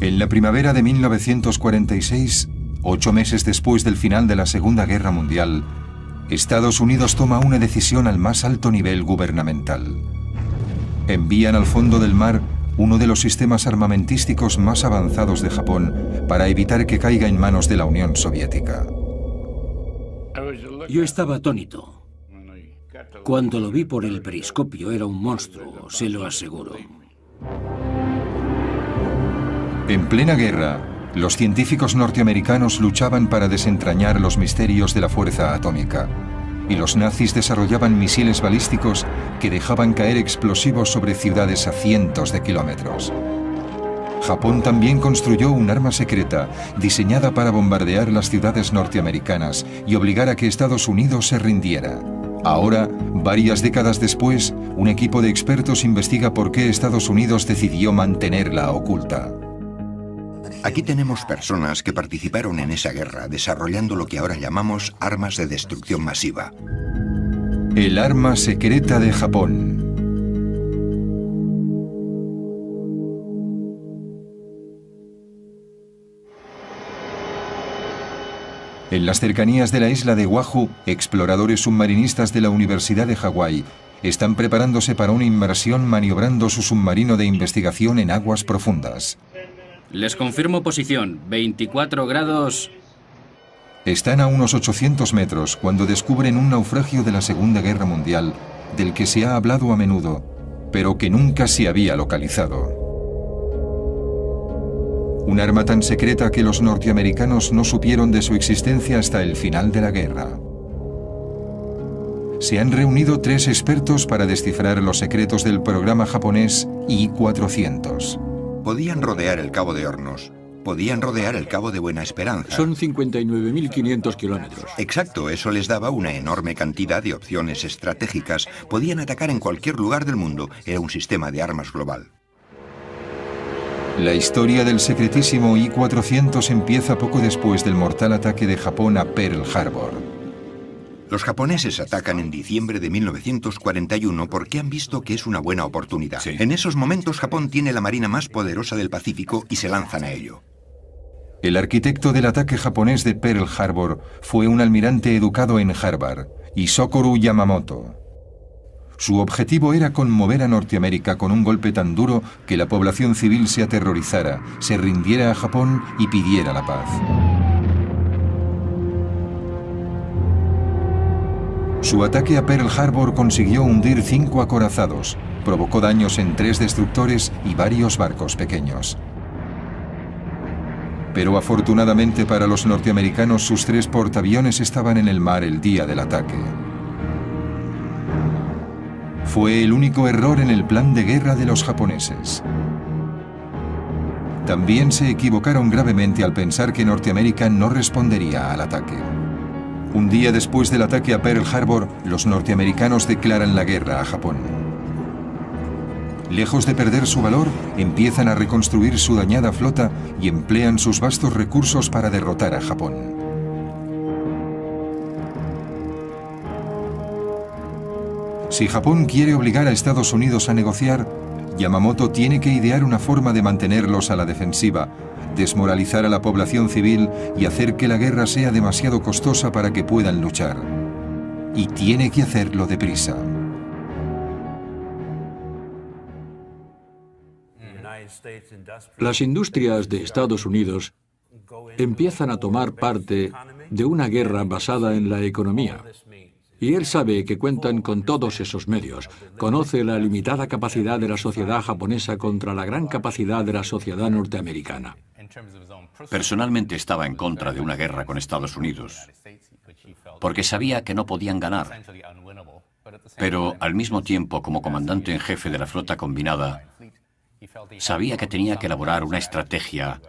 En la primavera de 1946, 8 meses después del final de la Segunda Guerra Mundial, Estados Unidos toma una decisión al más alto nivel gubernamental. Envían al fondo del mar uno de los sistemas armamentísticos más avanzados de Japón para evitar que caiga en manos de la Unión Soviética. Yo estaba atónito. Cuando lo vi por el periscopio era un monstruo, se lo aseguro. En plena guerra, los científicos norteamericanos luchaban para desentrañar los misterios de la fuerza atómica, y los nazis desarrollaban misiles balísticos que dejaban caer explosivos sobre ciudades a cientos de kilómetros. Japón también construyó un arma secreta diseñada para bombardear las ciudades norteamericanas y obligar a que Estados Unidos se rindiera. Ahora, varias décadas después, un equipo de expertos investiga por qué Estados Unidos decidió mantenerla oculta. Aquí tenemos personas que participaron en esa guerra desarrollando lo que ahora llamamos armas de destrucción masiva. El arma secreta de Japón. En las cercanías de la isla de Oahu, exploradores submarinistas de la Universidad de Hawái están preparándose para una inmersión maniobrando su submarino de investigación en aguas profundas. Les confirmo posición, 24 grados... Están a unos 800 metros cuando descubren un naufragio de la Segunda Guerra Mundial del que se ha hablado a menudo, pero que nunca se había localizado. Un arma tan secreta que los norteamericanos no supieron de su existencia hasta el final de la guerra. Se han reunido 3 expertos para descifrar los secretos del programa japonés I-400. Podían rodear el Cabo de Hornos. Podían rodear el Cabo de Buena Esperanza. Son 59.500 kilómetros. Exacto, eso les daba una enorme cantidad de opciones estratégicas. Podían atacar en cualquier lugar del mundo. Era un sistema de armas global. La historia del secretísimo I-400 empieza poco después del mortal ataque de Japón a Pearl Harbor. Los japoneses atacan en diciembre de 1941 porque han visto que es una buena oportunidad. Sí. En esos momentos Japón tiene la marina más poderosa del Pacífico y se lanzan a ello. El arquitecto del ataque japonés de Pearl Harbor fue un almirante educado en Harvard, Isokoro Yamamoto. Su objetivo era conmover a Norteamérica con un golpe tan duro que la población civil se aterrorizara, se rindiera a Japón y pidiera la paz. Su ataque a Pearl Harbor consiguió hundir 5 acorazados, provocó daños en 3 destructores y varios barcos pequeños. Pero afortunadamente para los norteamericanos sus 3 portaaviones estaban en el mar el día del ataque. Fue el único error en el plan de guerra de los japoneses. También se equivocaron gravemente al pensar que Norteamérica no respondería al ataque. Un día después del ataque a Pearl Harbor, los norteamericanos declaran la guerra a Japón. Lejos de perder su valor, empiezan a reconstruir su dañada flota y emplean sus vastos recursos para derrotar a Japón. Si Japón quiere obligar a Estados Unidos a negociar, Yamamoto tiene que idear una forma de mantenerlos a la defensiva, desmoralizar a la población civil y hacer que la guerra sea demasiado costosa para que puedan luchar. Y tiene que hacerlo deprisa. Las industrias de Estados Unidos empiezan a tomar parte de una guerra basada en la economía. Y él sabe que cuentan con todos esos medios. Conoce la limitada capacidad de la sociedad japonesa contra la gran capacidad de la sociedad norteamericana. Personalmente estaba en contra de una guerra con Estados Unidos, porque sabía que no podían ganar. Pero al mismo tiempo, como comandante en jefe de la flota combinada, sabía que tenía que elaborar una estrategia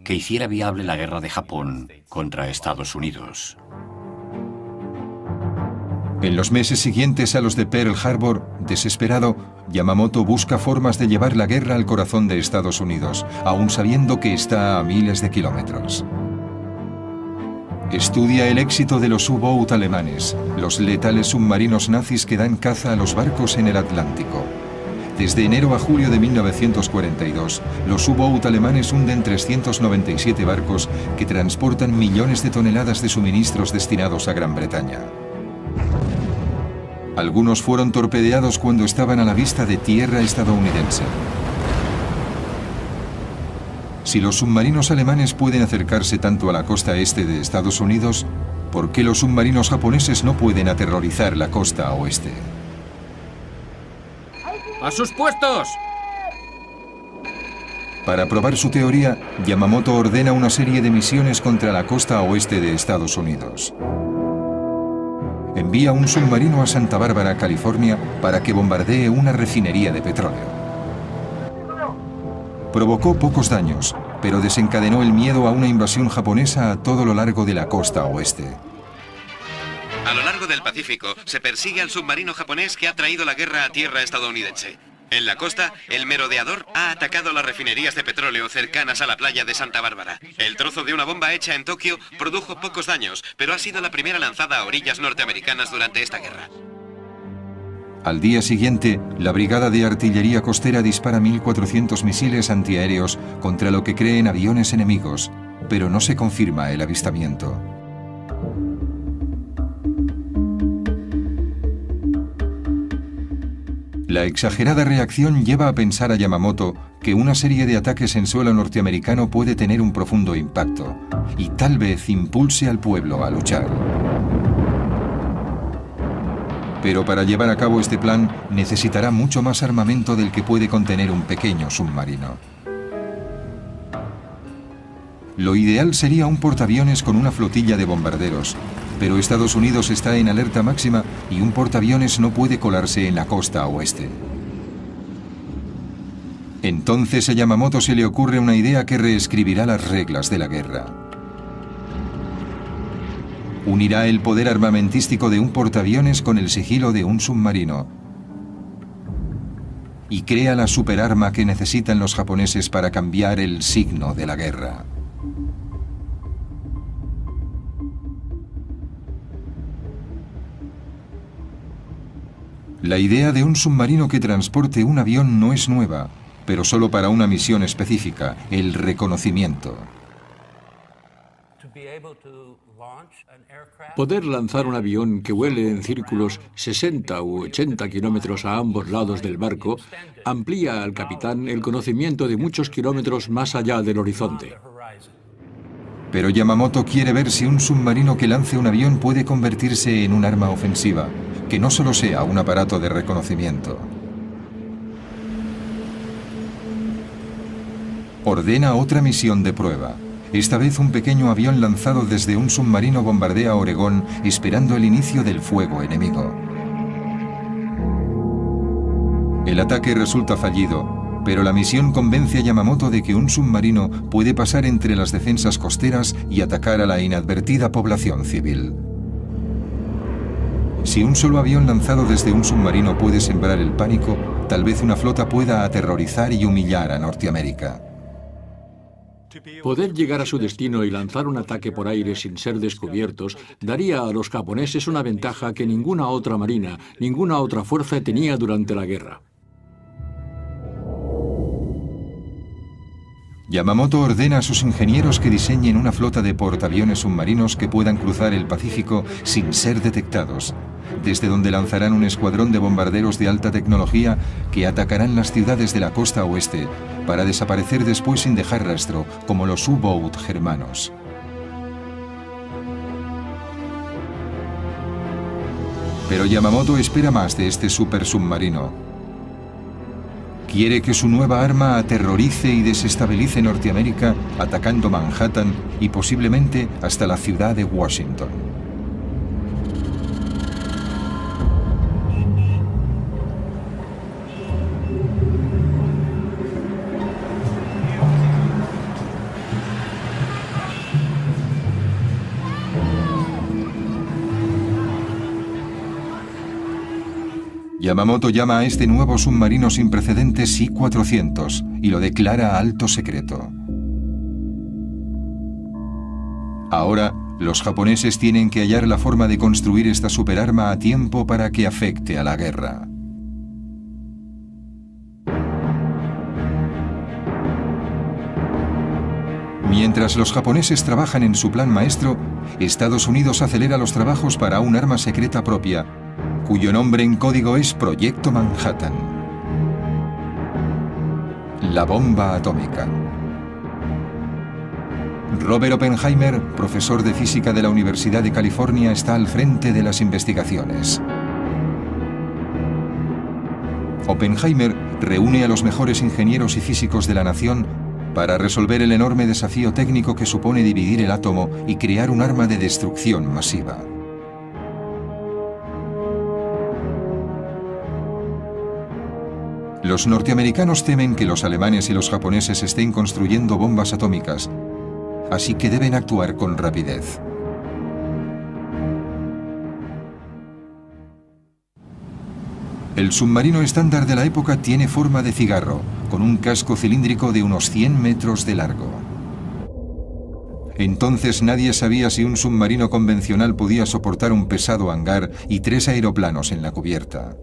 que hiciera viable la guerra de Japón contra Estados Unidos. En los meses siguientes a los de Pearl Harbor, desesperado, Yamamoto busca formas de llevar la guerra al corazón de Estados Unidos, aun sabiendo que está a miles de kilómetros. Estudia el éxito de los U-boat alemanes, los letales submarinos nazis que dan caza a los barcos en el Atlántico. Desde enero a julio de 1942, los U-Boat alemanes hunden 397 barcos que transportan millones de toneladas de suministros destinados a Gran Bretaña. Algunos fueron torpedeados cuando estaban a la vista de tierra estadounidense. Si los submarinos alemanes pueden acercarse tanto a la costa este de Estados Unidos, ¿por qué los submarinos japoneses no pueden aterrorizar la costa oeste? ¡A sus puestos! Para probar su teoría, Yamamoto ordena una serie de misiones contra la costa oeste de Estados Unidos. Envía un submarino a Santa Bárbara, California, para que bombardee una refinería de petróleo. Provocó pocos daños, pero desencadenó el miedo a una invasión japonesa a todo lo largo de la costa oeste. A lo largo del Pacífico se persigue al submarino japonés que ha traído la guerra a tierra estadounidense. En la costa, el merodeador ha atacado las refinerías de petróleo cercanas a la playa de Santa Bárbara. El trozo de una bomba hecha en Tokio produjo pocos daños, pero ha sido la primera lanzada a orillas norteamericanas durante esta guerra. Al día siguiente, la Brigada de Artillería Costera dispara 1.400 misiles antiaéreos contra lo que creen aviones enemigos, pero no se confirma el avistamiento. La exagerada reacción lleva a pensar a Yamamoto que una serie de ataques en suelo norteamericano puede tener un profundo impacto y tal vez impulse al pueblo a luchar. Pero para llevar a cabo este plan necesitará mucho más armamento del que puede contener un pequeño submarino. Lo ideal sería un portaaviones con una flotilla de bombarderos, pero Estados Unidos está en alerta máxima y un portaaviones no puede colarse en la costa oeste. Entonces a Yamamoto se le ocurre una idea que reescribirá las reglas de la guerra. Unirá el poder armamentístico de un portaaviones con el sigilo de un submarino y crea la superarma que necesitan los japoneses para cambiar el signo de la guerra. La idea de un submarino que transporte un avión no es nueva, pero solo para una misión específica, el reconocimiento. Poder lanzar un avión que vuele en círculos 60 u 80 kilómetros a ambos lados del barco amplía al capitán el conocimiento de muchos kilómetros más allá del horizonte. Pero Yamamoto quiere ver si un submarino que lance un avión puede convertirse en un arma ofensiva, que no solo sea un aparato de reconocimiento. Ordena otra misión de prueba. Esta vez un pequeño avión lanzado desde un submarino bombardea Oregón esperando el inicio del fuego enemigo. El ataque resulta fallido, pero la misión convence a Yamamoto de que un submarino puede pasar entre las defensas costeras y atacar a la inadvertida población civil. Si un solo avión lanzado desde un submarino puede sembrar el pánico, tal vez una flota pueda aterrorizar y humillar a Norteamérica. Poder llegar a su destino y lanzar un ataque por aire sin ser descubiertos daría a los japoneses una ventaja que ninguna otra marina, ninguna otra fuerza tenía durante la guerra. Yamamoto ordena a sus ingenieros que diseñen una flota de portaaviones submarinos que puedan cruzar el Pacífico sin ser detectados, desde donde lanzarán un escuadrón de bombarderos de alta tecnología que atacarán las ciudades de la costa oeste para desaparecer después sin dejar rastro, como los U-Boat germanos. Pero Yamamoto espera más de este supersubmarino. Quiere que su nueva arma aterrorice y desestabilice Norteamérica, atacando Manhattan y posiblemente hasta la ciudad de Washington. Yamamoto llama a este nuevo submarino sin precedentes I-400 y lo declara alto secreto. Ahora, los japoneses tienen que hallar la forma de construir esta superarma a tiempo para que afecte a la guerra. Mientras los japoneses trabajan en su plan maestro, Estados Unidos acelera los trabajos para un arma secreta propia, cuyo nombre en código es Proyecto Manhattan. La bomba atómica. Robert Oppenheimer, profesor de física de la Universidad de California, está al frente de las investigaciones. Oppenheimer reúne a los mejores ingenieros y físicos de la nación para resolver el enorme desafío técnico que supone dividir el átomo y crear un arma de destrucción masiva. Los norteamericanos temen que los alemanes y los japoneses estén construyendo bombas atómicas, así que deben actuar con rapidez. El submarino estándar de la época tiene forma de cigarro, con un casco cilíndrico de unos 100 metros de largo. Entonces nadie sabía si un submarino convencional podía soportar un pesado hangar y 3 aeroplanos en la cubierta.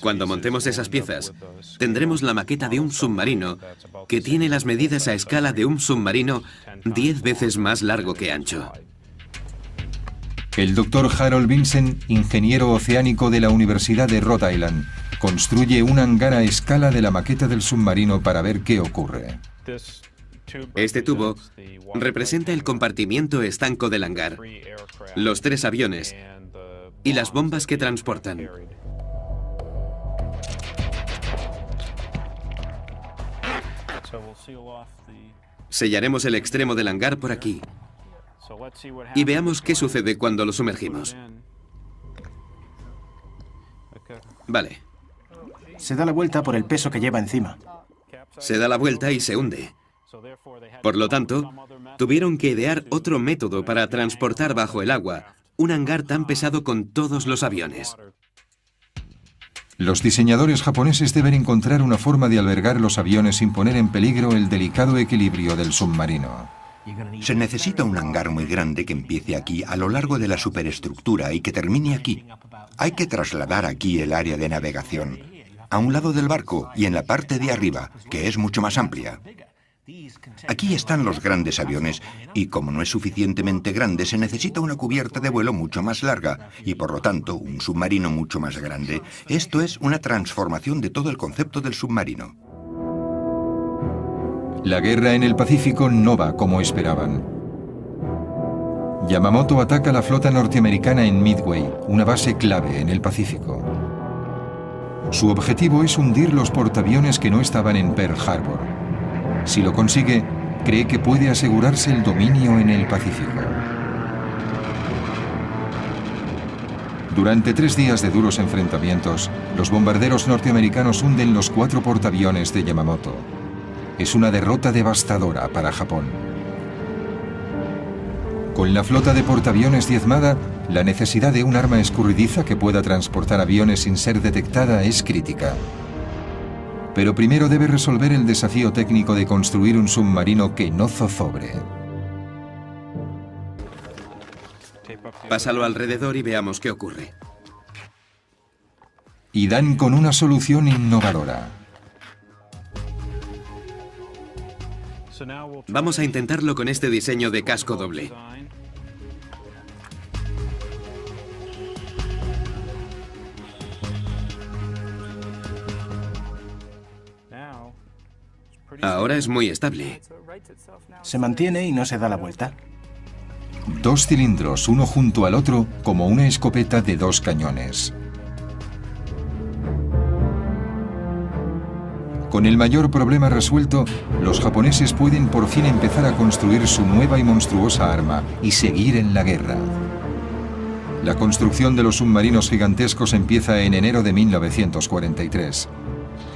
Cuando montemos esas piezas, tendremos la maqueta de un submarino que tiene las medidas a escala de un submarino 10 veces más largo que ancho. El doctor Harold Vincent, ingeniero oceánico de la Universidad de Rhode Island, construye un hangar a escala de la maqueta del submarino para ver qué ocurre. Este tubo representa el compartimiento estanco del hangar, los 3 aviones y las bombas que transportan. Sellaremos el extremo del hangar por aquí y veamos qué sucede cuando lo sumergimos. Vale. Se da la vuelta por el peso que lleva encima. Se da la vuelta y se hunde. Por lo tanto, tuvieron que idear otro método para transportar bajo el agua un hangar tan pesado con todos los aviones. Los diseñadores japoneses deben encontrar una forma de albergar los aviones sin poner en peligro el delicado equilibrio del submarino. Se necesita un hangar muy grande que empiece aquí a lo largo de la superestructura y que termine aquí. Hay que trasladar aquí el área de navegación, a un lado del barco y en la parte de arriba, que es mucho más amplia. Aquí están los grandes aviones y como no es suficientemente grande se necesita una cubierta de vuelo mucho más larga y por lo tanto un submarino mucho más grande. Esto es una transformación de todo el concepto del submarino. La guerra en el Pacífico no va como esperaban. Yamamoto ataca la flota norteamericana en Midway, una base clave en el Pacífico. Su objetivo es hundir los portaaviones que no estaban en Pearl Harbor. Si lo consigue, cree que puede asegurarse el dominio en el Pacífico. Durante 3 días de duros enfrentamientos, los bombarderos norteamericanos hunden los 4 portaaviones de Yamamoto. Es una derrota devastadora para Japón. Con la flota de portaaviones diezmada, la necesidad de un arma escurridiza que pueda transportar aviones sin ser detectada es crítica. Pero primero debe resolver el desafío técnico de construir un submarino que no zozobre. Pásalo alrededor y veamos qué ocurre. Y dan con una solución innovadora. Vamos a intentarlo con este diseño de casco doble. Ahora es muy estable. Se mantiene y no se da la vuelta. 2 cilindros, uno junto al otro, como una escopeta de 2 cañones. Con el mayor problema resuelto, los japoneses pueden por fin empezar a construir su nueva y monstruosa arma y seguir en la guerra. La construcción de los submarinos gigantescos empieza en enero de 1943.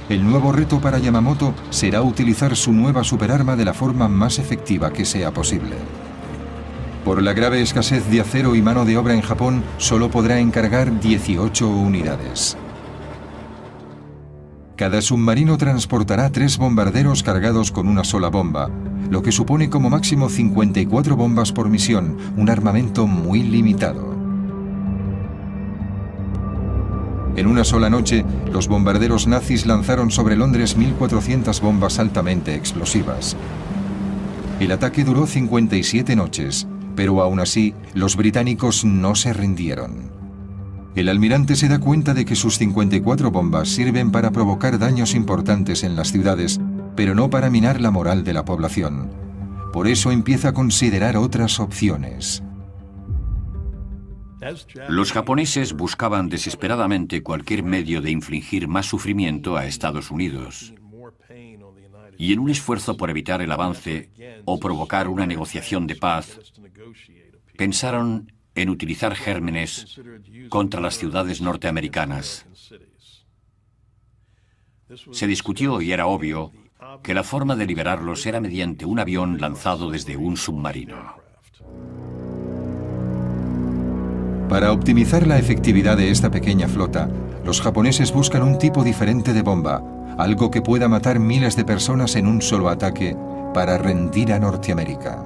El nuevo reto para Yamamoto será utilizar su nueva superarma de la forma más efectiva que sea posible. Por la grave escasez de acero y mano de obra en Japón, solo podrá encargar 18 unidades. Cada submarino transportará 3 bombarderos cargados con una sola bomba, lo que supone como máximo 54 bombas por misión, un armamento muy limitado. En una sola noche, los bombarderos nazis lanzaron sobre Londres 1.400 bombas altamente explosivas. El ataque duró 57 noches, pero aún así, los británicos no se rindieron. El almirante se da cuenta de que sus 54 bombas sirven para provocar daños importantes en las ciudades, pero no para minar la moral de la población. Por eso empieza a considerar otras opciones. Los japoneses buscaban desesperadamente cualquier medio de infligir más sufrimiento a Estados Unidos. Y en un esfuerzo por evitar el avance o provocar una negociación de paz, pensaron en utilizar gérmenes contra las ciudades norteamericanas. Se discutió y era obvio que la forma de liberarlos era mediante un avión lanzado desde un submarino. Para optimizar la efectividad de esta pequeña flota, los japoneses buscan un tipo diferente de bomba, algo que pueda matar miles de personas en un solo ataque para rendir a Norteamérica.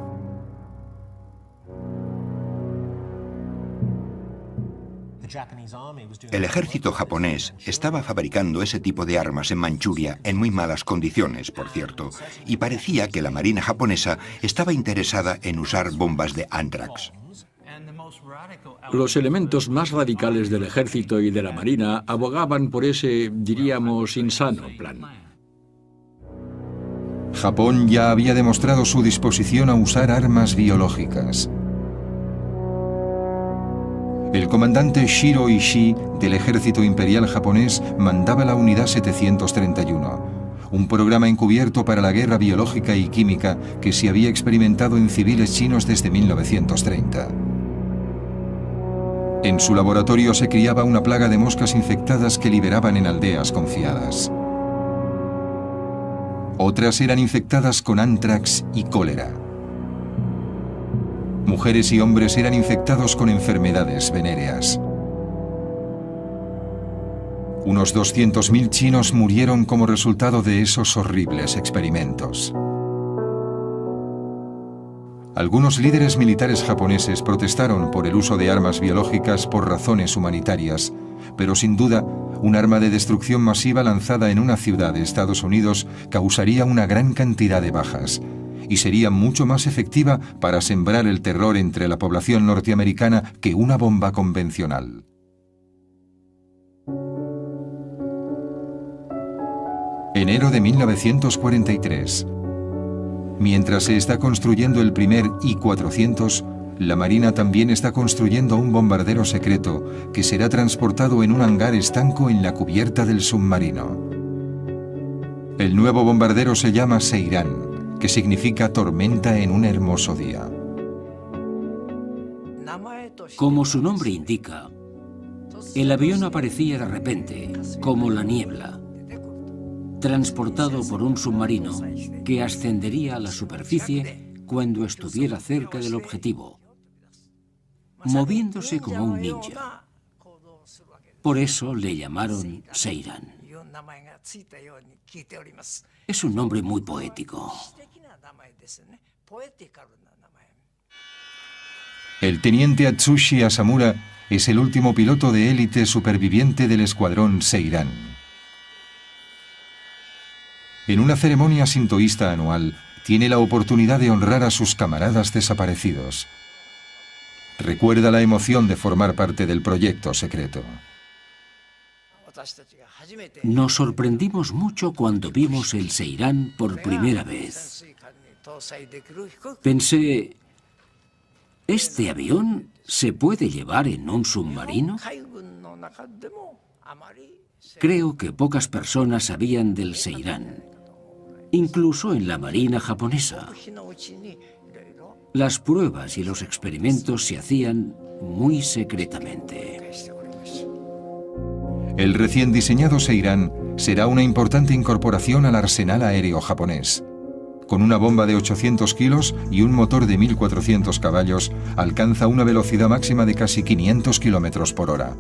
El ejército japonés estaba fabricando ese tipo de armas en Manchuria en muy malas condiciones, por cierto, y parecía que la marina japonesa estaba interesada en usar bombas de Anthrax. Los elementos más radicales del ejército y de la marina abogaban por ese, diríamos, insano plan. Japón ya había demostrado su disposición a usar armas biológicas. El comandante Shiro Ishii del ejército imperial japonés mandaba la unidad 731, un programa encubierto para la guerra biológica y química que se había experimentado en civiles chinos desde 1930. En su laboratorio se criaba una plaga de moscas infectadas que liberaban en aldeas confiadas. Otras eran infectadas con anthrax y cólera. Mujeres y hombres eran infectados con enfermedades venéreas. Unos 200.000 chinos murieron como resultado de esos horribles experimentos. Algunos líderes militares japoneses protestaron por el uso de armas biológicas por razones humanitarias, pero sin duda, un arma de destrucción masiva lanzada en una ciudad de Estados Unidos causaría una gran cantidad de bajas y sería mucho más efectiva para sembrar el terror entre la población norteamericana que una bomba convencional. Enero de 1943. Mientras se está construyendo el primer I-400, la Marina también está construyendo un bombardero secreto que será transportado en un hangar estanco en la cubierta del submarino. El nuevo bombardero se llama Seiran, que significa tormenta en un hermoso día. Como su nombre indica, el avión aparecía de repente, como la niebla, transportado por un submarino que ascendería a la superficie cuando estuviera cerca del objetivo, moviéndose como un ninja. Por eso le llamaron Seiran. Es un nombre muy poético. El teniente Atsushi Asamura es el último piloto de élite superviviente del escuadrón Seiran. En una ceremonia sintoísta anual, tiene la oportunidad de honrar a sus camaradas desaparecidos. Recuerda la emoción de formar parte del proyecto secreto. Nos sorprendimos mucho cuando vimos el Seiran por primera vez. Pensé, ¿este avión se puede llevar en un submarino? Creo que pocas personas sabían del Seiran, incluso en la Marina japonesa. Las pruebas y los experimentos se hacían muy secretamente. El recién diseñado Seiran será una importante incorporación al arsenal aéreo japonés. Con una bomba de 800 kilos y un motor de 1.400 caballos, alcanza una velocidad máxima de casi 500 kilómetros por hora.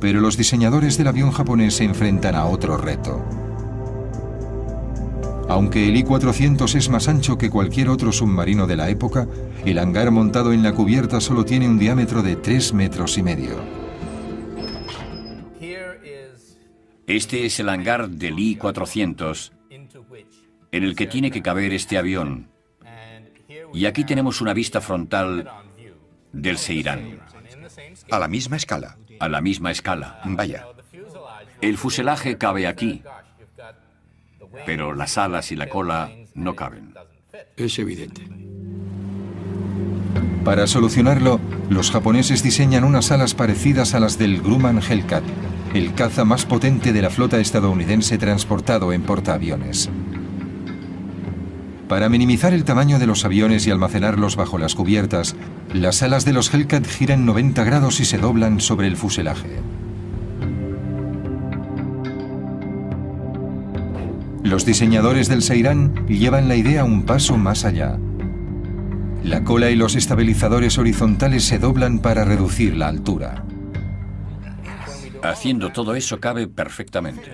Pero los diseñadores del avión japonés se enfrentan a otro reto. Aunque el I-400 es más ancho que cualquier otro submarino de la época, el hangar montado en la cubierta solo tiene un diámetro de 3,5 metros. Este es el hangar del I-400 en el que tiene que caber este avión. Y aquí tenemos una vista frontal del Seirán. A la misma escala. A la misma escala. Vaya. El fuselaje cabe aquí, pero las alas y la cola no caben. Es evidente. Para solucionarlo, los japoneses diseñan unas alas parecidas a las del Grumman Hellcat, el caza más potente de la flota estadounidense transportado en portaaviones. Para minimizar el tamaño de los aviones y almacenarlos bajo las cubiertas, las alas de los Hellcat giran 90 grados y se doblan sobre el fuselaje. Los diseñadores del Seirán llevan la idea un paso más allá. La cola y los estabilizadores horizontales se doblan para reducir la altura. Haciendo todo eso cabe perfectamente.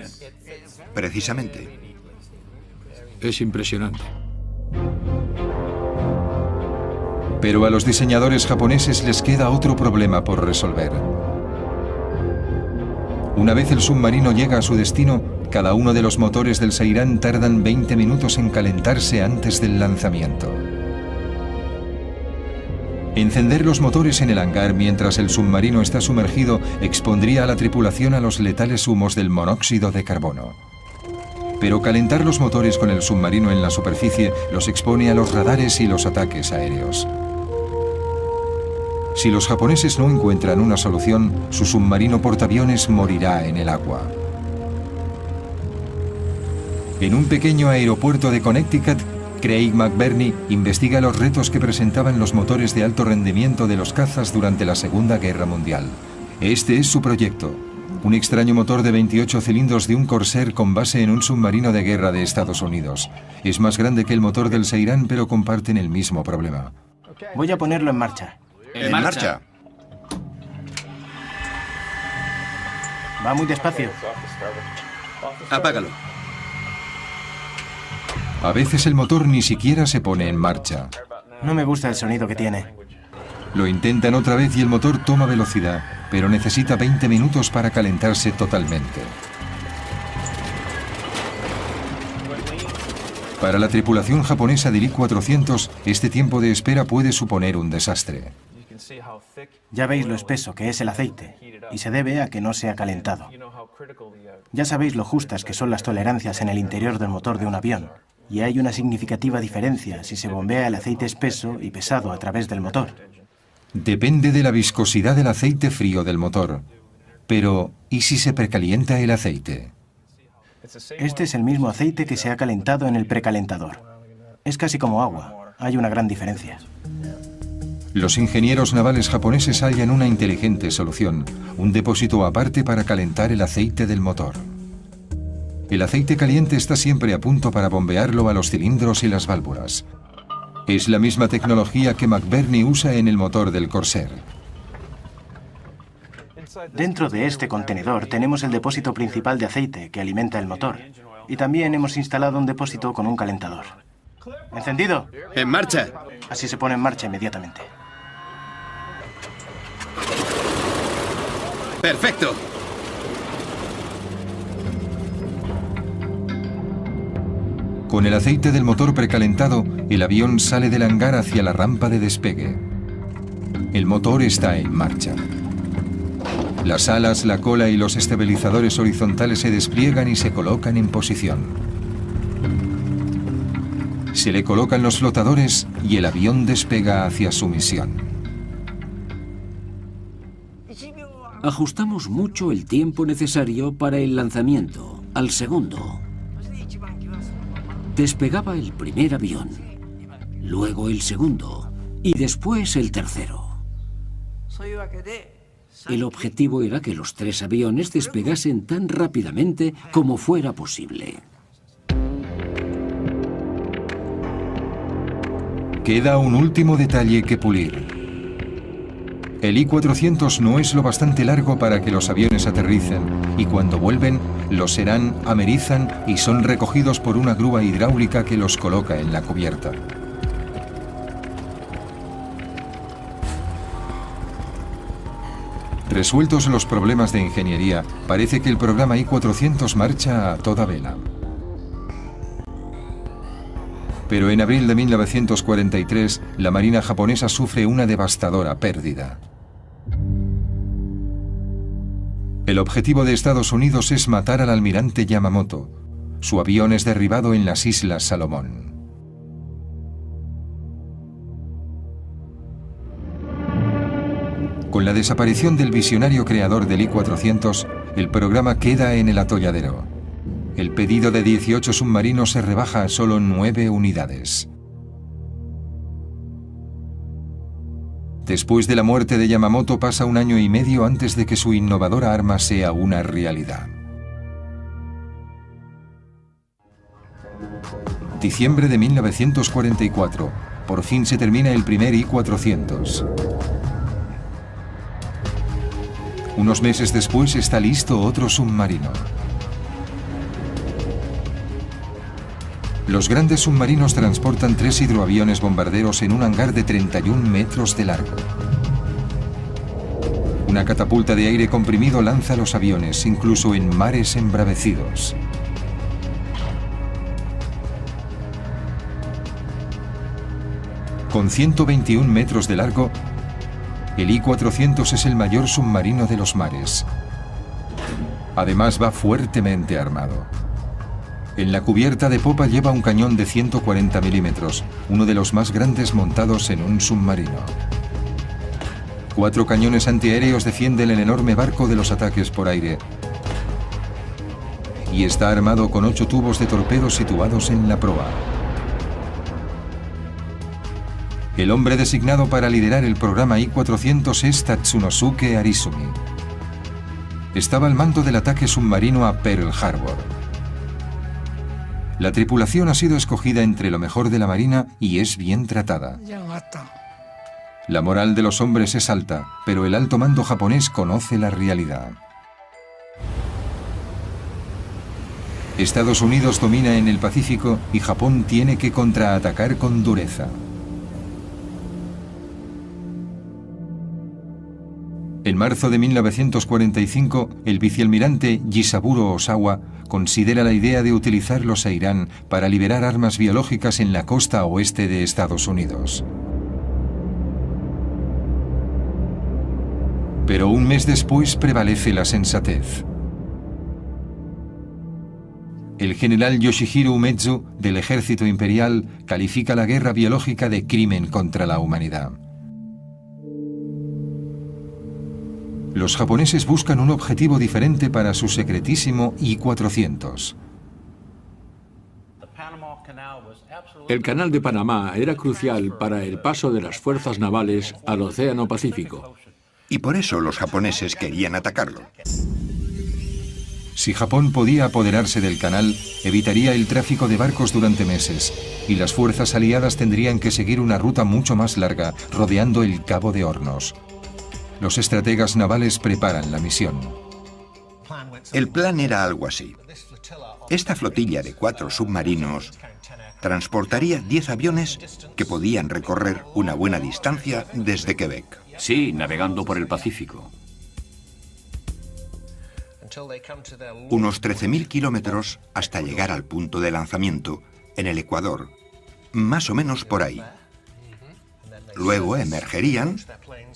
Precisamente. Es impresionante. Pero a los diseñadores japoneses les queda otro problema por resolver. Una vez el submarino llega a su destino, cada uno de los motores del Seirán tardan 20 minutos en calentarse antes del lanzamiento. Encender los motores en el hangar mientras el submarino está sumergido expondría a la tripulación a los letales humos del monóxido de carbono. Pero calentar los motores con el submarino en la superficie los expone a los radares y los ataques aéreos. Si los japoneses no encuentran una solución, su submarino portaaviones morirá en el agua. En un pequeño aeropuerto de Connecticut, Craig McBurney investiga los retos que presentaban los motores de alto rendimiento de los cazas durante la Segunda Guerra Mundial. Este es su proyecto: un extraño motor de 28 cilindros de un Corsair con base en un submarino de guerra de Estados Unidos. Es más grande que el motor del Seirán, pero comparten el mismo problema. Voy a ponerlo en marcha. ¡En marcha! Va muy despacio. Apágalo. A veces el motor ni siquiera se pone en marcha. No me gusta el sonido que tiene. Lo intentan otra vez y el motor toma velocidad, pero necesita 20 minutos para calentarse totalmente. Para la tripulación japonesa del I-400, este tiempo de espera puede suponer un desastre. Ya veis lo espeso que es el aceite, y se debe a que no se ha calentado. Ya sabéis lo justas que son las tolerancias en el interior del motor de un avión, y hay una significativa diferencia si se bombea el aceite espeso y pesado a través del motor. Depende de la viscosidad del aceite frío del motor. Pero, ¿y si se precalienta el aceite? Este es el mismo aceite que se ha calentado en el precalentador. Es casi como agua. Hay una gran diferencia. Los ingenieros navales japoneses hallan una inteligente solución: un depósito aparte para calentar el aceite del motor. El aceite caliente está siempre a punto para bombearlo a los cilindros y las válvulas. Es la misma tecnología que McBurney usa en el motor del Corsair. Dentro de este contenedor tenemos el depósito principal de aceite que alimenta el motor. Y también hemos instalado un depósito con un calentador. ¿Encendido? ¡En marcha! Así se pone en marcha inmediatamente. ¡Perfecto! Con el aceite del motor precalentado, el avión sale del hangar hacia la rampa de despegue. El motor está en marcha. Las alas, la cola y los estabilizadores horizontales se despliegan y se colocan en posición. Se le colocan los flotadores y el avión despega hacia su misión. Ajustamos mucho el tiempo necesario para el lanzamiento, al segundo. Despegaba el primer avión, luego el segundo y después el tercero. El objetivo era que los 3 aviones despegasen tan rápidamente como fuera posible. Queda un último detalle que pulir. El I-400 no es lo bastante largo para que los aviones aterricen, y cuando vuelven, los serán, amerizan y son recogidos por una grúa hidráulica que los coloca en la cubierta. Resueltos los problemas de ingeniería, parece que el programa I-400 marcha a toda vela. Pero en abril de 1943, la Marina japonesa sufre una devastadora pérdida. El objetivo de Estados Unidos es matar al almirante Yamamoto. Su avión es derribado en las Islas Salomón. Con la desaparición del visionario creador del I-400, el programa queda en el atolladero. El pedido de 18 submarinos se rebaja a solo 9 unidades. Después de la muerte de Yamamoto pasa 1 año y medio antes de que su innovadora arma sea una realidad. Diciembre de 1944. Por fin se termina el primer I-400. Unos meses después está listo otro submarino. Los grandes submarinos transportan 3 hidroaviones bombarderos en un hangar de 31 metros de largo. Una catapulta de aire comprimido lanza los aviones, incluso en mares embravecidos. Con 121 metros de largo, el I-400 es el mayor submarino de los mares. Además, va fuertemente armado. En la cubierta de popa lleva un cañón de 140 milímetros, uno de los más grandes montados en un submarino. 4 cañones antiaéreos defienden el enorme barco de los ataques por aire. Y está armado con 8 tubos de torpedos situados en la proa. El hombre designado para liderar el programa I-400 es Tatsunosuke Arizumi. Estaba al mando del ataque submarino a Pearl Harbor. La tripulación ha sido escogida entre lo mejor de la Marina y es bien tratada. La moral de los hombres es alta, pero el alto mando japonés conoce la realidad. Estados Unidos domina en el Pacífico y Japón tiene que contraatacar con dureza. En marzo de 1945, el vicealmirante Jisaburo Osawa considera la idea de utilizar los Seirán para liberar armas biológicas en la costa oeste de Estados Unidos. Pero un mes después prevalece la sensatez. El general Yoshihiro Umezu, del ejército imperial, califica la guerra biológica de crimen contra la humanidad. Los japoneses buscan un objetivo diferente para su secretísimo I-400. El Canal de Panamá era crucial para el paso de las fuerzas navales al Océano Pacífico. Y por eso los japoneses querían atacarlo. Si Japón podía apoderarse del canal, evitaría el tráfico de barcos durante meses, y las fuerzas aliadas tendrían que seguir una ruta mucho más larga, rodeando el Cabo de Hornos. Los estrategas navales preparan la misión. El plan era algo así. Esta flotilla de 4 submarinos transportaría 10 aviones que podían recorrer una buena distancia desde Quebec. Sí, navegando por el Pacífico. Unos 13.000 kilómetros hasta llegar al punto de lanzamiento, en el Ecuador, más o menos por ahí. Luego emergerían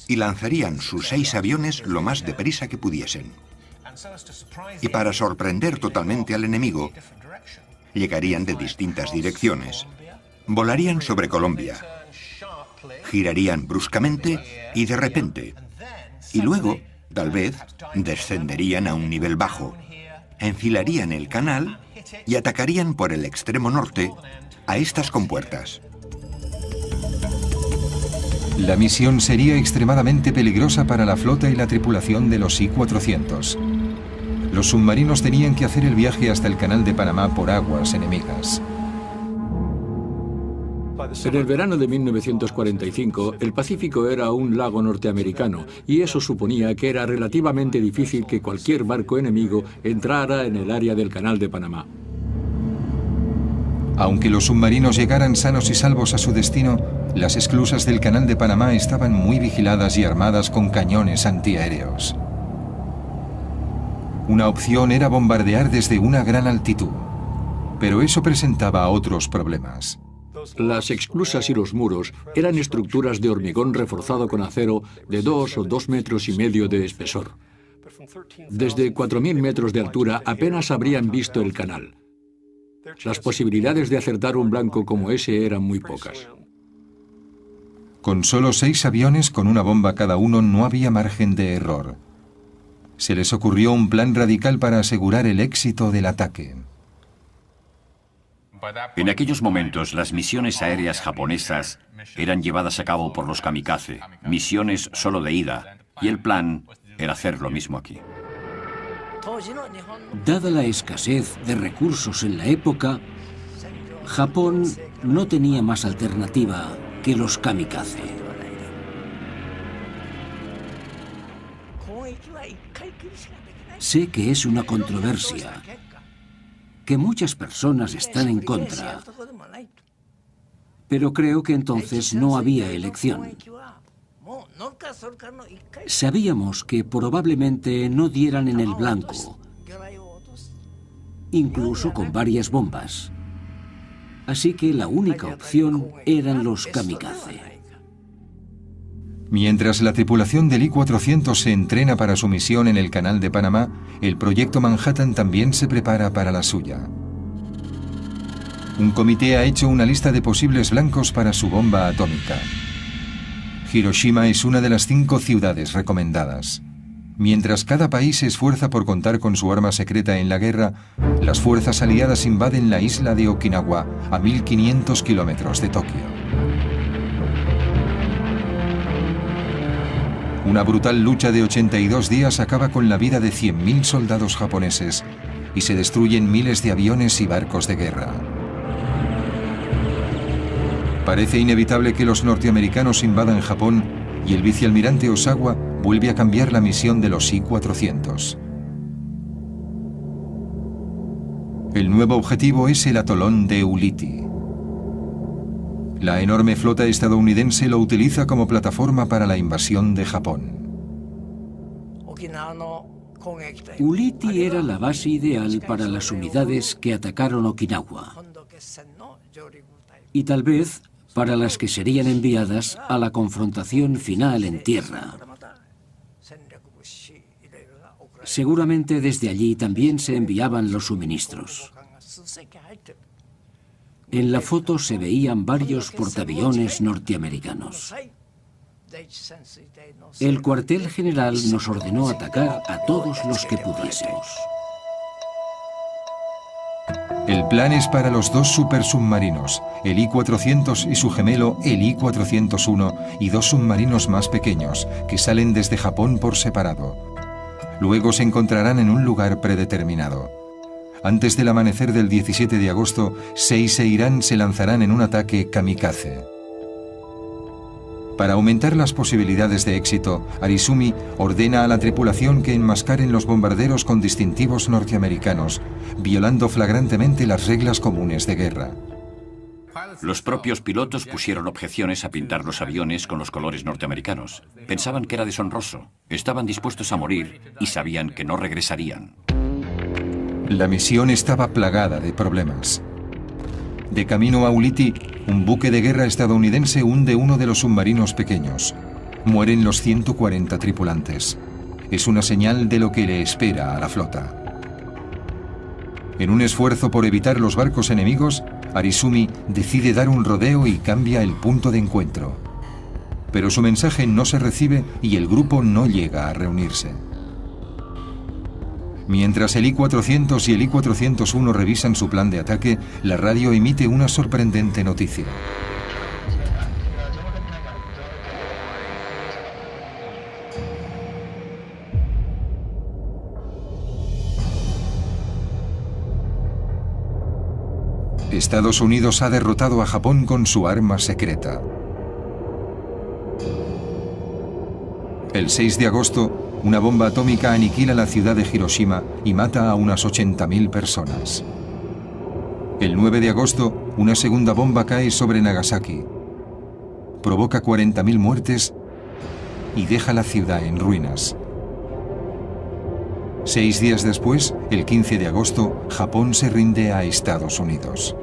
y lanzarían sus 6 aviones lo más deprisa que pudiesen. Y para sorprender totalmente al enemigo, llegarían de distintas direcciones. Volarían sobre Colombia, girarían bruscamente y de repente. Y luego, tal vez, descenderían a un nivel bajo, enfilarían el canal y atacarían por el extremo norte a estas compuertas. La misión sería extremadamente peligrosa para la flota y la tripulación de los I-400. Los submarinos tenían que hacer el viaje hasta el Canal de Panamá por aguas enemigas. En el verano de 1945, el Pacífico era un lago norteamericano y eso suponía que era relativamente difícil que cualquier barco enemigo entrara en el área del Canal de Panamá. Aunque los submarinos llegaran sanos y salvos a su destino, Las esclusas del Canal de Panamá estaban muy vigiladas y armadas con cañones antiaéreos. Una opción era bombardear desde una gran altitud, pero eso presentaba otros problemas. Las esclusas y los muros eran estructuras de hormigón reforzado con acero de 2 o 2,5 metros de espesor. Desde 4.000 metros de altura apenas habrían visto el canal. Las posibilidades de acertar un blanco como ese eran muy pocas. Con solo 6 aviones con una bomba cada uno no había margen de error. Se les ocurrió un plan radical para asegurar el éxito del ataque. En aquellos momentos, las misiones aéreas japonesas eran llevadas a cabo por los kamikaze, misiones solo de ida, y el plan era hacer lo mismo aquí. Dada la escasez de recursos en la época, Japón no tenía más alternativa que los kamikaze. Sé que es una controversia, que muchas personas están en contra, pero creo que entonces no había elección. Sabíamos que probablemente no dieran en el blanco, incluso con varias bombas. Así que la única opción eran los kamikaze. Mientras la tripulación del I-400 se entrena para su misión en el Canal de Panamá, el proyecto Manhattan también se prepara para la suya. Un comité ha hecho una lista de posibles blancos para su bomba atómica. Hiroshima es una de las 5 ciudades recomendadas. Mientras cada país se esfuerza por contar con su arma secreta en la guerra, las fuerzas aliadas invaden la isla de Okinawa, a 1.500 kilómetros de Tokio. Una brutal lucha de 82 días acaba con la vida de 100.000 soldados japoneses y se destruyen miles de aviones y barcos de guerra. Parece inevitable que los norteamericanos invadan Japón y el vicealmirante Osawa vuelve a cambiar la misión de los I-400. El nuevo objetivo es el atolón de Ulithi. La enorme flota estadounidense lo utiliza como plataforma para la invasión de Japón. Ulithi era la base ideal para las unidades que atacaron Okinawa y tal vez para las que serían enviadas a la confrontación final en tierra. Seguramente desde allí también se enviaban los suministros. En la foto se veían varios portaaviones norteamericanos. El cuartel general nos ordenó atacar a todos los que pudiésemos. El plan es para los 2 supersubmarinos, el I-400 y su gemelo, el I-401, y 2 submarinos más pequeños, que salen desde Japón por separado. Luego se encontrarán en un lugar predeterminado. Antes del amanecer del 17 de agosto, Seis e Irán se lanzarán en un ataque kamikaze. Para aumentar las posibilidades de éxito, Arizumi ordena a la tripulación que enmascaren los bombarderos con distintivos norteamericanos, violando flagrantemente las reglas comunes de guerra. Los propios pilotos pusieron objeciones a pintar los aviones con los colores norteamericanos. Pensaban que era deshonroso, estaban dispuestos a morir y sabían que no regresarían. La misión estaba plagada de problemas. De camino a Ulithi, un buque de guerra estadounidense hunde uno de los submarinos pequeños. Mueren los 140 tripulantes. Es una señal de lo que le espera a la flota. En un esfuerzo por evitar los barcos enemigos, Arizumi decide dar un rodeo y cambia el punto de encuentro. Pero su mensaje no se recibe y el grupo no llega a reunirse. Mientras el I-400 y el I-401 revisan su plan de ataque, la radio emite una sorprendente noticia. Estados Unidos ha derrotado a Japón con su arma secreta. El 6 de agosto, una bomba atómica aniquila la ciudad de Hiroshima y mata a unas 80.000 personas. El 9 de agosto, una segunda bomba cae sobre Nagasaki. provoca 40.000 muertes y deja la ciudad en ruinas. 6 días después, el 15 de agosto, Japón se rinde a Estados Unidos.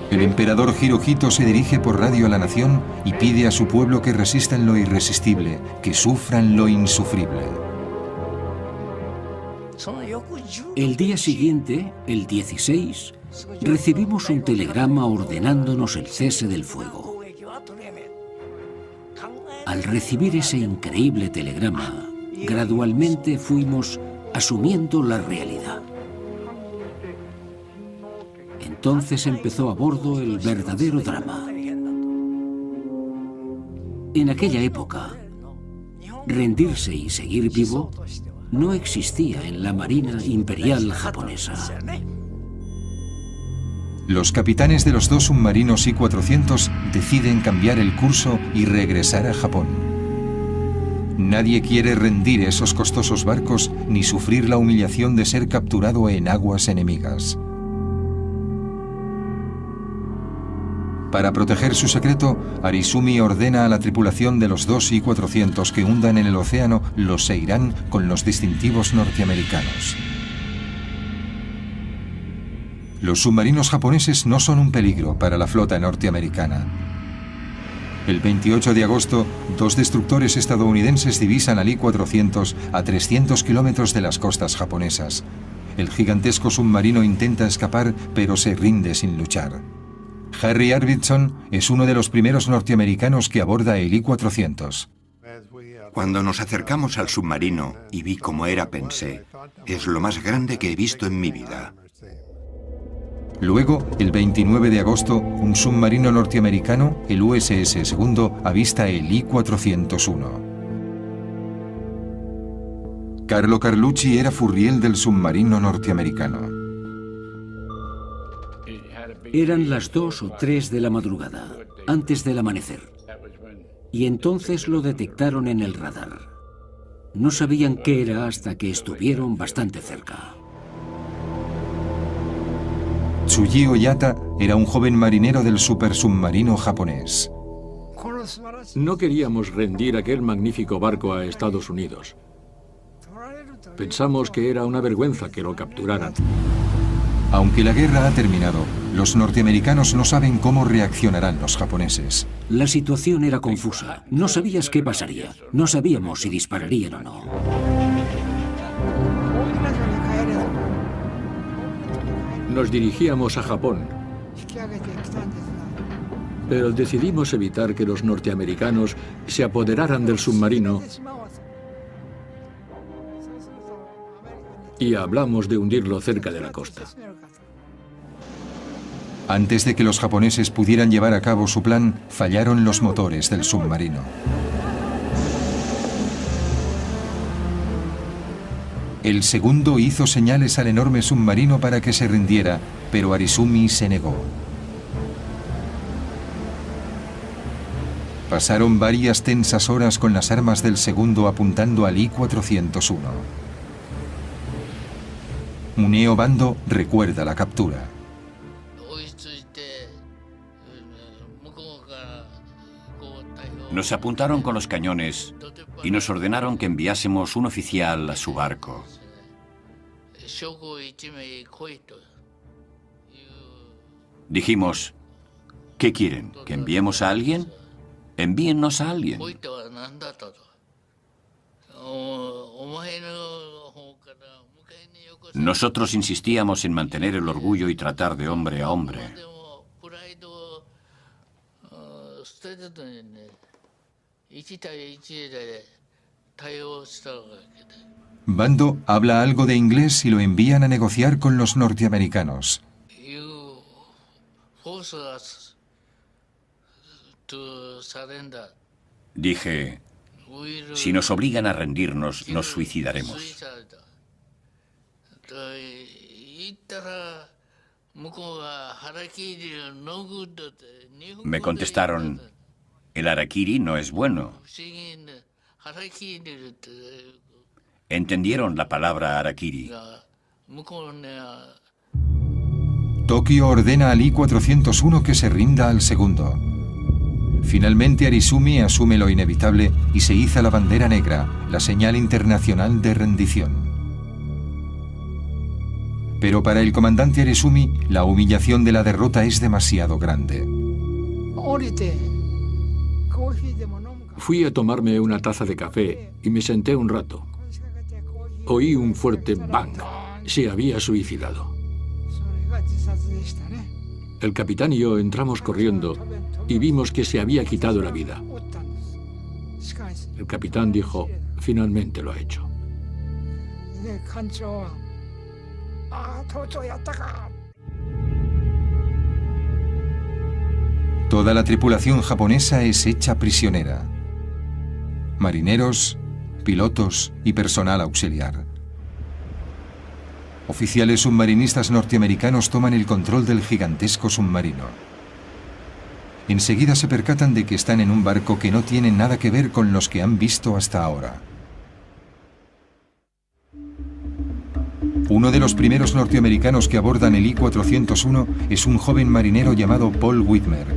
El emperador Hirohito se dirige por radio a la nación y pide a su pueblo que resistan lo irresistible, que sufran lo insufrible. El día siguiente, el 16, recibimos un telegrama ordenándonos el cese del fuego. Al recibir ese increíble telegrama, gradualmente fuimos asumiendo la realidad. Entonces empezó a bordo el verdadero drama. En aquella época, rendirse y seguir vivo no existía en la Marina Imperial japonesa. Los capitanes de los 2 submarinos I-400 deciden cambiar el curso y regresar a Japón. Nadie quiere rendir esos costosos barcos ni sufrir la humillación de ser capturado en aguas enemigas. Para proteger su secreto, Arizumi ordena a la tripulación de los 2 I-400 que hundan en el océano los Seiran con los distintivos norteamericanos. Los submarinos japoneses no son un peligro para la flota norteamericana. El 28 de agosto, 2 destructores estadounidenses divisan al I-400 a 300 kilómetros de las costas japonesas. El gigantesco submarino intenta escapar, pero se rinde sin luchar. Harry Arvidsson es uno de los primeros norteamericanos que aborda el I-400. Cuando nos acercamos al submarino y vi cómo era, pensé, es lo más grande que he visto en mi vida. Luego, el 29 de agosto, un submarino norteamericano, el USS Segundo, avista el I-401. Carlo Carlucci era furriel del submarino norteamericano. Eran las 2 o 3 de la madrugada, antes del amanecer. Y entonces lo detectaron en el radar. No sabían qué era hasta que estuvieron bastante cerca. Tsuji Oyata era un joven marinero del supersubmarino japonés. No queríamos rendir aquel magnífico barco a Estados Unidos. Pensamos que era una vergüenza que lo capturaran. Aunque la guerra ha terminado, los norteamericanos no saben cómo reaccionarán los japoneses. La situación era confusa. No sabías qué pasaría. No sabíamos si dispararían o no. Nos dirigíamos a Japón, pero decidimos evitar que los norteamericanos se apoderaran del submarino y hablamos de hundirlo cerca de la costa. Antes de que los japoneses pudieran llevar a cabo su plan, fallaron los motores del submarino. El segundo hizo señales al enorme submarino para que se rindiera, pero Arizumi se negó. Pasaron varias tensas horas con las armas del segundo apuntando al I-401. Muneo Bando recuerda la captura. Nos apuntaron con los cañones y nos ordenaron que enviásemos un oficial a su barco. Dijimos, ¿qué quieren? ¿Que enviemos a alguien? Envíennos a alguien. Nosotros insistíamos en mantener el orgullo y tratar de hombre a hombre. Bando habla algo de inglés y lo envían a negociar con los norteamericanos. Dije, si nos obligan a rendirnos, nos suicidaremos. Me contestaron, el harakiri no es bueno. Entendieron la palabra harakiri. Tokio ordena al I-401 que se rinda al segundo. Finalmente Arizumi asume lo inevitable y se iza la bandera negra, la señal internacional de rendición. Pero para el comandante Arizumi, la humillación de la derrota es demasiado grande. Fui a tomarme una taza de café y me senté un rato. Oí un fuerte bang. Se había suicidado. El capitán y yo entramos corriendo y vimos que se había quitado la vida. El capitán dijo, finalmente lo ha hecho. Toda la tripulación japonesa es hecha prisionera. Marineros, pilotos y personal auxiliar. Oficiales submarinistas norteamericanos toman el control del gigantesco submarino. Enseguida se percatan de que están en un barco que no tiene nada que ver con los que han visto hasta ahora. Uno de los primeros norteamericanos que abordan el I-401 es un joven marinero llamado Paul Whitmer.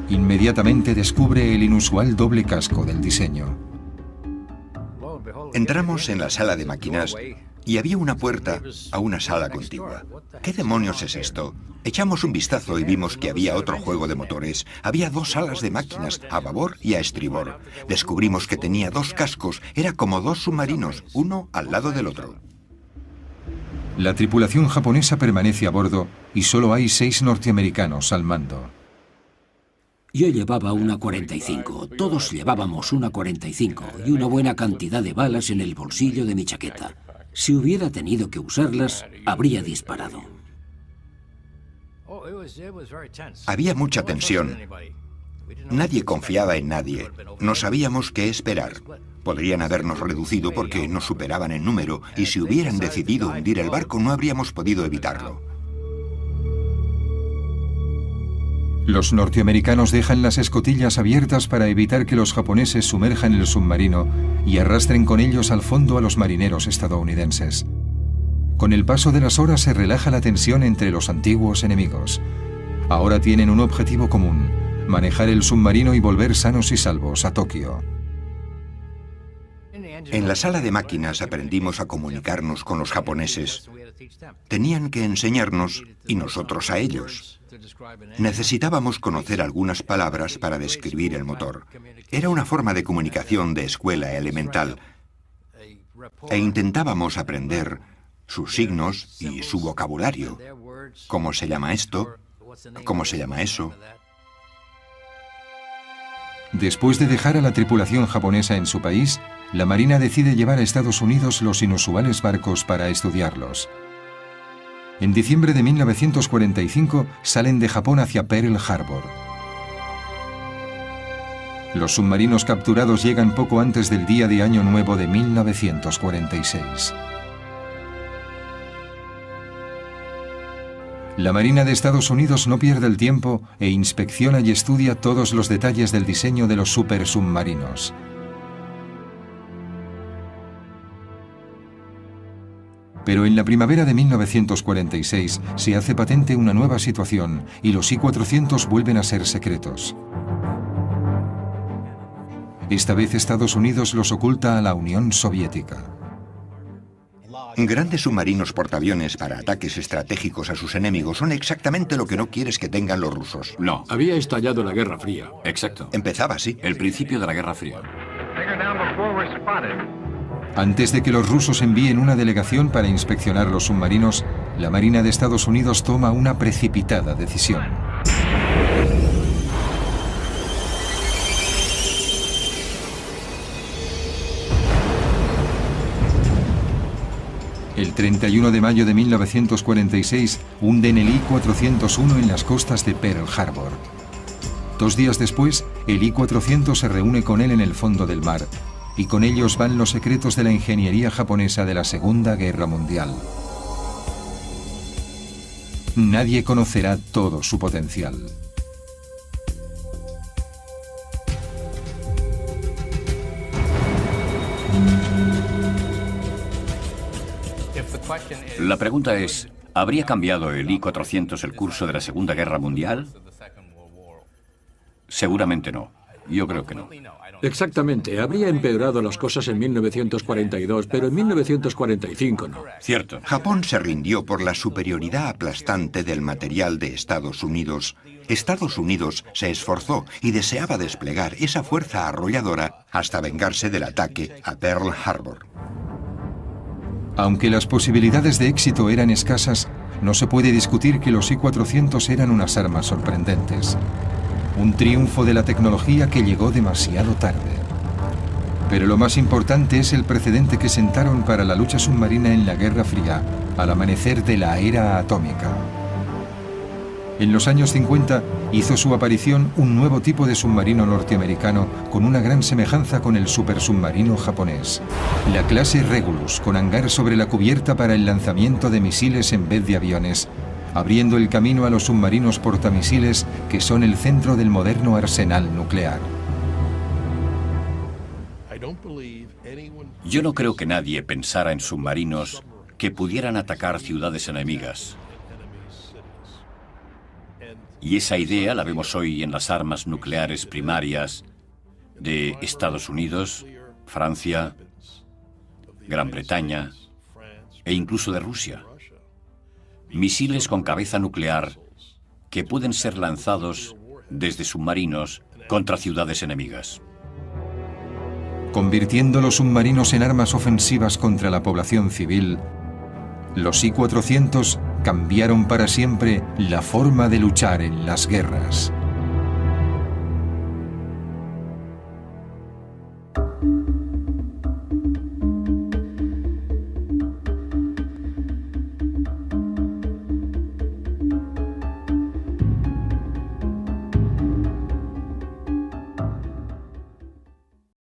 Inmediatamente descubre el inusual doble casco del diseño. Entramos en la sala de máquinas y había una puerta a una sala contigua. ¿Qué demonios es esto? Echamos un vistazo y vimos que había otro juego de motores. Había dos salas de máquinas, a babor y a estribor. Descubrimos que tenía dos cascos, era como dos submarinos, uno al lado del otro. La tripulación japonesa permanece a bordo y solo hay 6 norteamericanos al mando. Yo llevaba una 45, todos llevábamos una 45 y una buena cantidad de balas en el bolsillo de mi chaqueta. Si hubiera tenido que usarlas, habría disparado. Había mucha tensión. Nadie confiaba en nadie. No sabíamos qué esperar. Podrían habernos reducido porque nos superaban en número y si hubieran decidido hundir el barco no habríamos podido evitarlo. Los norteamericanos dejan las escotillas abiertas para evitar que los japoneses sumerjan el submarino y arrastren con ellos al fondo a los marineros estadounidenses. Con el paso de las horas se relaja la tensión entre los antiguos enemigos. Ahora tienen un objetivo común: manejar el submarino y volver sanos y salvos a Tokio. En la sala de máquinas aprendimos a comunicarnos con los japoneses. Tenían que enseñarnos y nosotros a ellos. Necesitábamos conocer algunas palabras para describir el motor. Era una forma de comunicación de escuela elemental. E intentábamos aprender sus signos y su vocabulario. ¿Cómo se llama esto? ¿Cómo se llama eso? Después de dejar a la tripulación japonesa en su país, la Marina decide llevar a Estados Unidos los inusuales barcos para estudiarlos. En diciembre de 1945 salen de Japón hacia Pearl Harbor. Los submarinos capturados llegan poco antes del día de Año Nuevo de 1946. La Marina de Estados Unidos no pierde el tiempo e inspecciona y estudia todos los detalles del diseño de los supersubmarinos. Pero en la primavera de 1946 se hace patente una nueva situación y los I-400 vuelven a ser secretos. Esta vez Estados Unidos los oculta a la Unión Soviética. Grandes submarinos portaaviones para ataques estratégicos a sus enemigos son exactamente lo que no quieres que tengan los rusos. No. Había estallado la Guerra Fría. Exacto. Empezaba así. El principio de la Guerra Fría. Antes de que los rusos envíen una delegación para inspeccionar los submarinos, la Marina de Estados Unidos toma una precipitada decisión. El 31 de mayo de 1946 hunden el I-401 en las costas de Pearl Harbor. 2 días después, el I-400 se reúne con él en el fondo del mar, y con ellos van los secretos de la ingeniería japonesa de la Segunda Guerra Mundial. Nadie conocerá todo su potencial. La pregunta es, ¿habría cambiado el I-400 el curso de la Segunda Guerra Mundial? Seguramente no. Yo creo que no. Exactamente. Habría empeorado las cosas en 1942, pero en 1945 no. Cierto. Japón se rindió por la superioridad aplastante del material de Estados Unidos. Estados Unidos se esforzó y deseaba desplegar esa fuerza arrolladora hasta vengarse del ataque a Pearl Harbor. Aunque las posibilidades de éxito eran escasas, no se puede discutir que los I-400 eran unas armas sorprendentes. Un triunfo de la tecnología que llegó demasiado tarde. Pero lo más importante es el precedente que sentaron para la lucha submarina en la Guerra Fría, al amanecer de la era atómica. En los años 50 hizo su aparición un nuevo tipo de submarino norteamericano con una gran semejanza con el supersubmarino japonés. La clase Regulus, con hangar sobre la cubierta para el lanzamiento de misiles en vez de aviones, abriendo el camino a los submarinos portamisiles que son el centro del moderno arsenal nuclear. Yo no creo que nadie pensara en submarinos que pudieran atacar ciudades enemigas. Y esa idea la vemos hoy en las armas nucleares primarias de Estados Unidos, Francia, Gran Bretaña e incluso de Rusia. Misiles con cabeza nuclear que pueden ser lanzados desde submarinos contra ciudades enemigas. Convirtiendo los submarinos en armas ofensivas contra la población civil, los I-400 cambiaron para siempre la forma de luchar en las guerras.